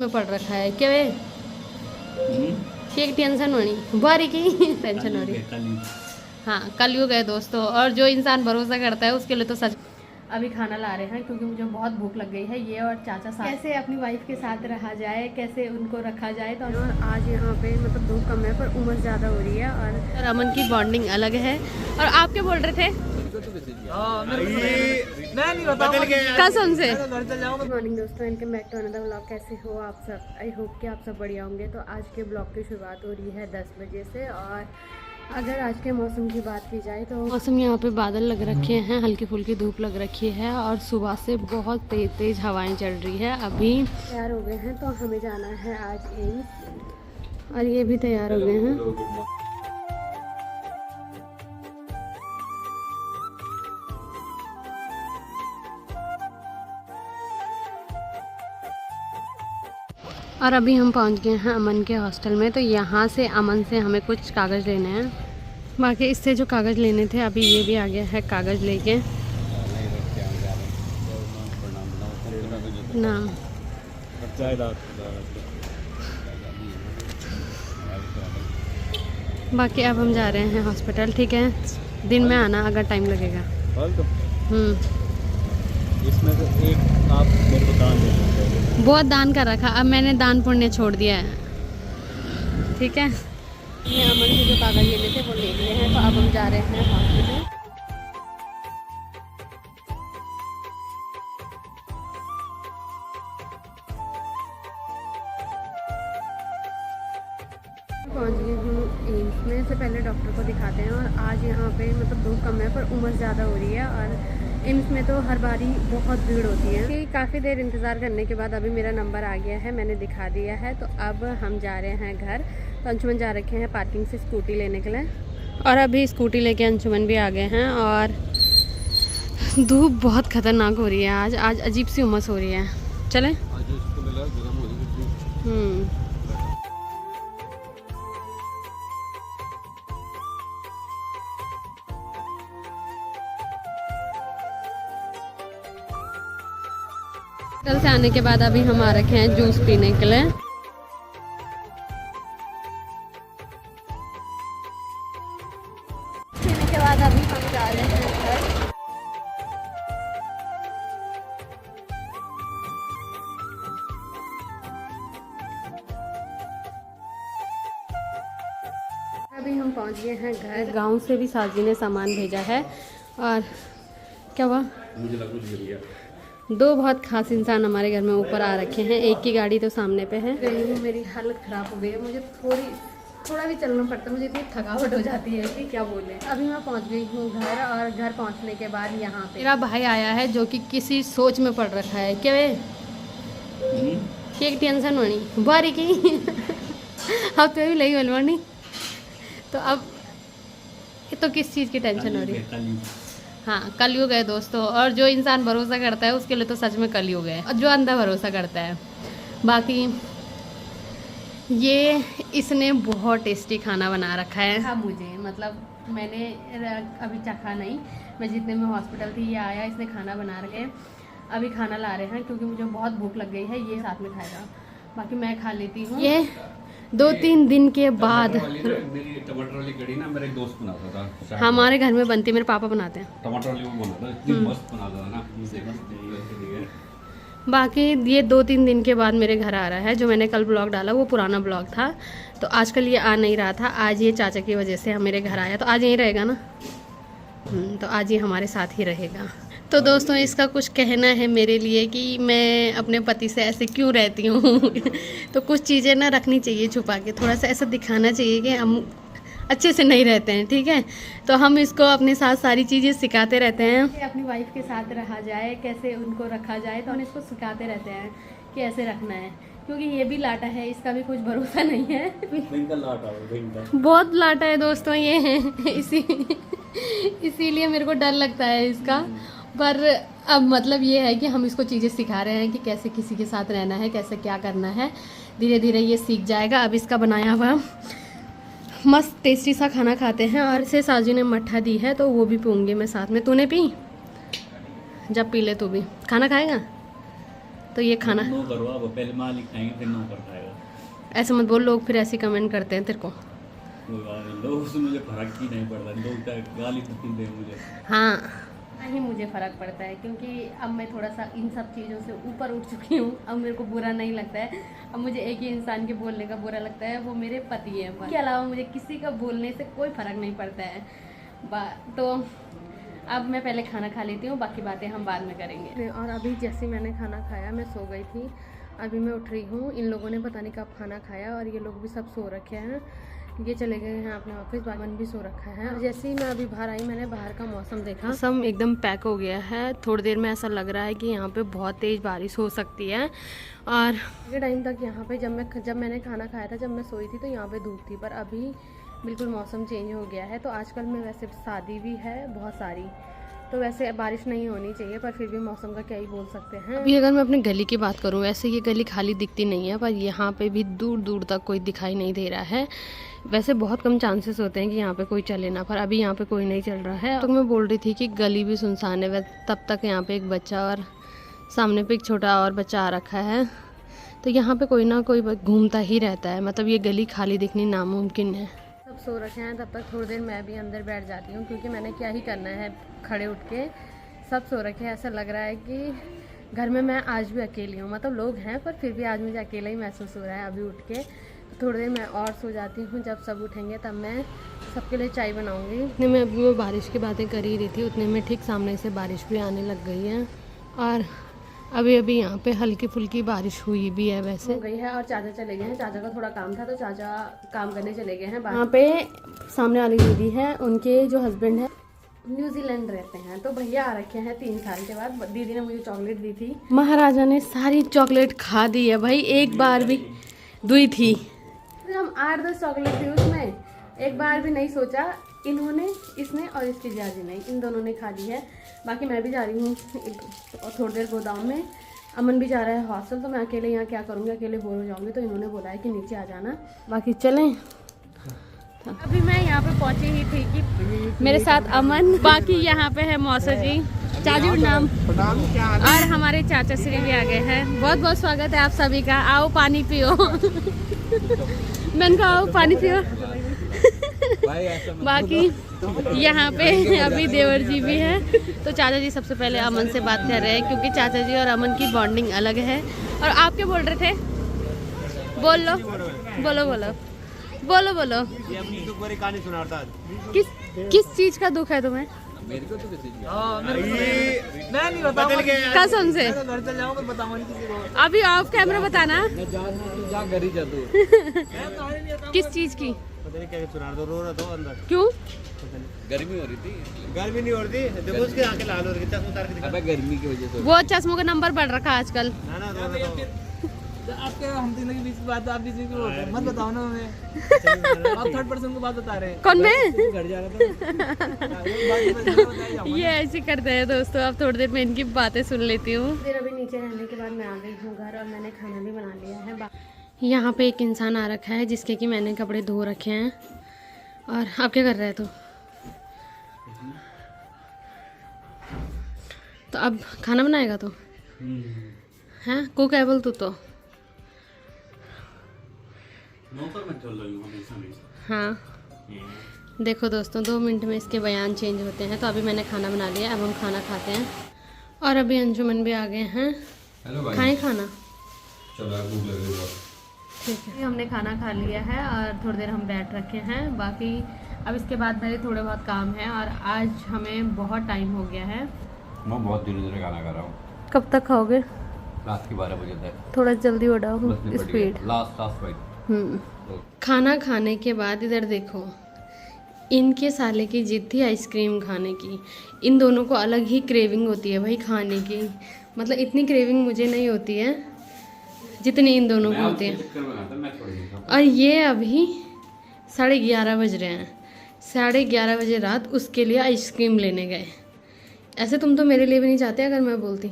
में पढ़ रखा है क्या वे एक टेंशन होनी बारी की टेंशन हो रही। हाँ कलयुग है दोस्तों, और जो इंसान भरोसा करता है उसके लिए तो सच। अभी खाना ला रहे हैं क्योंकि मुझे बहुत भूख लग गई है। ये और चाचा साथ कैसे अपनी वाइफ के साथ रहा जाए, कैसे उनको रखा जाए। तो और आज यहाँ पे मतलब धूप कम है पर उमस ज़्यादा हो रही है और अमन की बॉन्डिंग अलग है। और आप क्या बोल रहे थे? कसम से। गुड मॉर्निंग दोस्तों, welcome back to another vlog. कैसे हो आप सब? आई होप कि आप सब बढ़िया होंगे। तो आज के ब्लॉग की शुरुआत हो रही है 10 बजे से। और अगर आज के मौसम की बात की जाए तो मौसम यहाँ पे बादल लग रखे हैं, हल्की फुल्की धूप लग रखी है और सुबह से बहुत तेज हवाएं चल रही है। अभी तैयार हो गए हैं तो हमें जाना है आज एम्स, और ये भी तैयार हो गए हैं। और अभी हम पहुंच गए हैं अमन के हॉस्टल में। तो यहाँ से अमन से हमें कुछ कागज़ लेने हैं, बाकी इससे जो कागज़ लेने थे अभी ये भी आ गया है कागज़ लेके। नाम बाकी अब हम जा रहे हैं हॉस्पिटल। ठीक है, दिन में आना अगर टाइम लगेगा। इसमें से एक आप मेरे को दान दे सकते हैं। बहुत दान कर रखा, अब मैंने दान पुण्य छोड़ दिया है। ठीक है, ये अमन से जो कागज लेने थे वो ले लिए हैं। तो अब हम जा रहे हैं हॉस्पिटल। पहुंच गई हूँ एम्स में। से पहले डॉक्टर को दिखाते हैं। और आज यहाँ पे मतलब धूप कम है पर उमस ज़्यादा हो रही है। और एम्स में तो हर बारी बहुत भीड़ होती है कि काफ़ी देर इंतज़ार करने के बाद अभी मेरा नंबर आ गया है, मैंने दिखा दिया है। तो अब हम जा रहे हैं घर। तो अंशुमन जा रखे हैं पार्किंग से स्कूटी लेने के लिए, और अभी स्कूटी लेके अंशुमन भी आ गए हैं। और धूप बहुत ख़तरनाक हो रही है आज अजीब सी उमस हो रही है। चलें? होटल से आने के बाद अभी हम आ रखे हैं जूस पीने के लिए। पीने के बाद अभी हम जा रहे हैं घर। अभी हम पहुंच गए हैं घर। गांव से भी साजी ने सामान भेजा है। और क्या हुआ, मुझे लगा दो बहुत खास इंसान हमारे घर में ऊपर आ रखे हैं। एक की गाड़ी तो सामने पे है। गई हूँ, मेरी हालत ख़राब हो गई है। मुझे थोड़ा भी चलना पड़ता है, मुझे इतनी थकावट हो जाती है कि क्या बोले। अभी मैं पहुँच गई हूँ घर। और घर पहुँचने के बाद यहाँ पे मेरा भाई आया है जो कि किसी सोच में पड़ रखा है। क्या वे एक टेंशन होनी बारी की अब तो भी लगी बोलवानी। तो अब तो किस चीज़ की टेंशन हो रही है? हाँ कलयुग है दोस्तों, और जो इंसान भरोसा करता है उसके लिए तो सच में कलयुग है, और जो अंधा भरोसा करता है। बाकी ये इसने बहुत टेस्टी खाना बना रखा है। हाँ मुझे मतलब मैंने अभी चखा नहीं, मैं जितने में हॉस्पिटल थी ये आया, इसने खाना बना रखे। अभी खाना ला रहे हैं क्योंकि मुझे बहुत भूख लग गई है। ये साथ में खाएगा, बाकी मैं खा लेती हूँ। ये 2-3 दिन के बाद मेरी टमाटर वाली कढ़ी ना मेरा एक दोस्त बनाता था, हमारे घर में बनती, मेरे पापा बनाते हैं। टमाटर वाली वो बनाता था, इतनी मस्त बनाता था ना। बाकी ये 2-3 दिन के बाद मेरे घर आ रहा है। जो मैंने कल ब्लॉग डाला वो पुराना ब्लॉग था, तो आजकल ये आ नहीं रहा था। आज ये चाचा की वजह से मेरे घर आया, तो आज यहीं रहेगा ना। तो आज ये हमारे साथ ही रहेगा। तो दोस्तों इसका कुछ कहना है मेरे लिए कि मैं अपने पति से ऐसे क्यों रहती हूँ तो कुछ चीज़ें ना रखनी चाहिए छुपा के, थोड़ा सा ऐसा दिखाना चाहिए कि हम अच्छे से नहीं रहते हैं। ठीक है, तो हम इसको अपने साथ सारी चीज़ें सिखाते रहते हैं, अपनी वाइफ के साथ रहा जाए, कैसे उनको रखा जाए। तो हम इसको सिखाते रहते हैं कि ऐसे रखना है, क्योंकि ये भी लाटा है, इसका भी कुछ भरोसा नहीं है। बहुत लाटा है दोस्तों ये इसीलिए मेरे को डर लगता है इसका। पर अब मतलब ये है कि हम इसको चीज़ें सिखा रहे हैं कि कैसे किसी के साथ रहना है, कैसे क्या करना है। धीरे धीरे ये सीख जाएगा। अब इसका बनाया हुआ मस्त टेस्टी सा खाना खाते हैं। और इसे साजू ने मट्ठा दी है तो वो भी पीऊँगी मैं साथ में। तूने पी? जब पी ले तू भी खाना खाएगा। तो ये खाना नो करो, अब पहले मालिक खाएंगे फिर नो कर पाएगा। ऐसे मत बोल, लोग फिर ऐसे कमेंट करते हैं तेरे को। कोई बात नहीं, लोगों से मुझे फर्क ही नहीं पड़ता, लोग गाली तो दे मुझे। हाँ ही मुझे फ़र्क पड़ता है, क्योंकि अब मैं थोड़ा सा इन सब चीज़ों से ऊपर उठ चुकी हूँ। अब मेरे को बुरा नहीं लगता है। अब मुझे एक ही इंसान के बोलने का बुरा लगता है, वो मेरे पति हैं। इसके अलावा मुझे किसी का बोलने से कोई फ़र्क नहीं पड़ता है। तो अब मैं पहले खाना खा लेती हूँ, बाकी बातें हम बाद में करेंगे। और अभी जैसे मैंने खाना खाया, मैं सो गई थी, अभी मैं उठ रही हूँ। इन लोगों ने पता नहीं कब खाना खाया और ये लोग भी सब सो रखे हैं। ये चले गए हैं अपने ऑफिस, बागन भी सो रखा है। जैसे ही मैं अभी बाहर आई, मैंने बाहर का मौसम देखा, मौसम एकदम पैक हो गया है। थोड़ी देर में ऐसा लग रहा है कि यहाँ पे बहुत तेज़ बारिश हो सकती है। और ये टाइम तक यहाँ पे जब मैंने खाना खाया था, जब मैं सोई थी, तो यहाँ पे धूप थी, पर अभी बिल्कुल मौसम चेंज हो गया है। तो आजकल में वैसे शादी भी है बहुत सारी, तो वैसे बारिश नहीं होनी चाहिए, पर फिर भी मौसम का क्या ही बोल सकते हैं। अभी अगर मैं अपनी गली की बात करूँ, वैसे ये गली खाली दिखती नहीं है, पर यहाँ पे भी दूर दूर तक कोई दिखाई नहीं दे रहा है। वैसे बहुत कम चांसेस होते हैं कि यहाँ पे कोई चले ना, पर अभी यहाँ पे कोई नहीं चल रहा है। तो मैं बोल रही थी कि गली भी सुनसान है, तब तक यहाँ पे एक बच्चा और सामने पे एक छोटा और बच्चा आ रखा है। तो यहाँ पे कोई ना कोई घूमता ही रहता है, मतलब ये गली खाली दिखनी नामुमकिन है। सब सो रखे हैं, तब तक थोड़ी देर मैं भी अंदर बैठ जाती हूँ, क्योंकि मैंने क्या ही करना है खड़े उठ के। सब सो रखे हैं, ऐसा लग रहा है कि घर में मैं आज भी अकेली हूँ। मतलब लोग हैं, पर फिर भी आज मुझे अकेला ही महसूस हो रहा है। अभी उठ के थोड़ी देर मैं और सो जाती हूँ, जब सब उठेंगे तब मैं सबके लिए चाय बनाऊँगी। उतने में अभी मैं बारिश की बातें कर ही रही थी, उतने में ठीक सामने से बारिश भी आने लग गई है। और अभी अभी यहाँ पे हल्की फुल्की बारिश हुई भी है, वैसे हो गई है। और चाचा चले गए हैं, चाचा का थोड़ा काम था, तो चाचा काम करने चले गए हैं। यहाँ पे सामने वाली दीदी है, उनके जो हस्बैंड है न्यूजीलैंड रहते हैं, तो भैया आ रखे हैं 3 साल के बाद। दीदी ने मुझे चॉकलेट दी थी, महाराजा ने सारी चॉकलेट खा दी है भाई, एक बार भी दुई थी। हम 8-10 चॉकलेट थी उसमें, एक बार भी नहीं सोचा। इसने और इसकी जाजी ने, इन दोनों ने खा ली है। बाकी मैं भी जा रही हूँ थोड़ी देर गोदाम में। अमन भी जा रहा है हॉस्टल, तो मैं अकेले यहाँ क्या करूँगी, अकेले बोर हो जाऊँगी। तो इन्होंने बोला है कि नीचे आ जाना, बाकी चलें। अभी मैं यहाँ पे पहुँची ही थी कि मेरे साथ अमन, बाकी यहाँ पे है मौसा जी, चाचू नाम, और हमारे चाचा श्री भी आ गए हैं। बहुत बहुत स्वागत है आप सभी का। आओ पानी पियो। मैंने कहा आओ पानी पियो। बाकी यहाँ पे अभी देवर जी भी है, तो चाचा जी सबसे पहले अमन से बात कर रहे हैं, क्योंकि चाचा जी और अमन की बॉन्डिंग अलग है। और आप क्या बोल रहे थे? बोल लो, बोलो बोलो बोलो बोलो। ये अपनी दुख भरी कहानी सुनाता है। किस चीज का दुख है तुम्हें? मेरे को तो किसी चीज मैं नहीं बताऊंगा, कसम से घर चल जाऊंगा, बताऊंगा नहीं किसी को। अभी ऑफ कैमरा बताना। जा घर ही जा तू। किस चीज की? पता नहीं क्या सुना दो, रो रहा था अंदर। क्यों? गर्मी हो रही थी। गर्मी नहीं हो रही थी, देखो उसके आंखें लाल हो रही थी, चश्मा उतार के दिखा। अबे गर्मी की वजह से वो चश्मों का नंबर बढ़ रखा आजकल। ना ना रो रहा था। आपके हम तीनों के बीच की बात आप बीच में होता है, मत बताओ ना हमें। आप थर्ड पर्सन को बात बता रहे हैं। कौन मैं? घर जा रहा था। ये ऐसे करते हैं दोस्तों। अब थोड़ी देर में इनकी बातें सुन लेती हूँ। फिर अभी नीचे रहने के बाद मैं आ गई हूँ घर, और मैंने खाना भी बना लिया है। यहाँ पे एक इंसान आ रखा है, जिसके कि मैंने कपड़े धो रखे हैं। और आप क्या कर रहे हो? तो अब खाना बनाएगा तो हैं? कुक है बोल तू तो। नौकर में चल रही हूँ हमेशा। हाँ देखो दोस्तों, 2 मिनट में इसके बयान चेंज होते हैं। तो अभी मैंने खाना बना लिया, अब हम खाना खाते हैं। और अभी अंजुमन भी आ गए हैं। हेलो भाई, खाएं खाना? चलो यार, भूख लग रही है। ठीक है, हमने खाना खा लिया है और थोड़ी देर हम बैठ रखे हैं। बाकी अब इसके बाद मेरे थोड़े बहुत काम हैं, और आज हमें बहुत टाइम हो गया है। मैं बहुत धीरे धीरे खाना खा रहा हूँ। कब तक खाओगे? रात के 12 बजे तक। थोड़ा जल्दी उड़ाओ बस निपट गया। स्पीड। Last fight. खाना खाने के बाद इधर देखो, इनके साले की जिद थी आइसक्रीम खाने की। इन दोनों को अलग ही क्रेविंग होती है भाई खाने की। मतलब इतनी क्रेविंग मुझे नहीं होती है जितनी इन दोनों को होती है। और ये अभी 11:30 बज रहे हैं। 11:30 बजे रात उसके लिए आइसक्रीम लेने गए। ऐसे तुम तो मेरे लिए भी नहीं चाहते अगर मैं बोलती।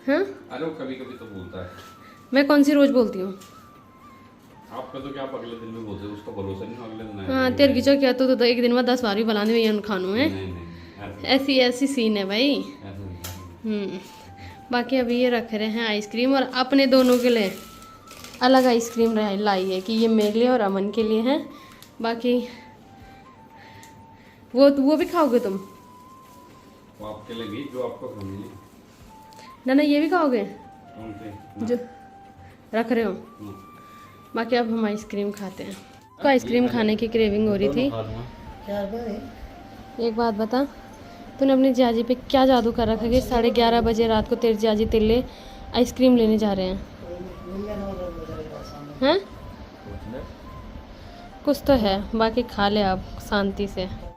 हाँ, अरे कभी कभी तो बोलता है। मैं कौन सी रोज बोलती हूँ? आपका तो क्या अगले दिन में बोलते, उसका भरोसा नहीं, अगले दिन हाँ तेरे की जो क्या तो एक दिन में 10 बार भी बुलाने में खानू है। नहीं ऐसी सीन है भाई। बाकी अभी ये रख रहे हैं आइसक्रीम, और अपने दोनों के लिए अलग आइसक्रीम लाई है कि ये मेरे लिए और अमन के लिए है। बाकी वो भी खाओगे तुम? वो आपके लिए भी, जो आपको खानी है। ना ये भी खाओगे उनसे जो रख रहे हो? बाकी अब हम आइसक्रीम खाते हैं। तो आइसक्रीम खाने की क्रेविंग हो रही थी। एक बात बता, तूने अपनी जियाजी पे क्या जादू कर रखा है कि 11:30 बजे रात को तेरे जियाजी तेरे लिए आइसक्रीम लेने जा रहे हैं? हैं? कुछ तो है। बाकी खा ले आप शांति से।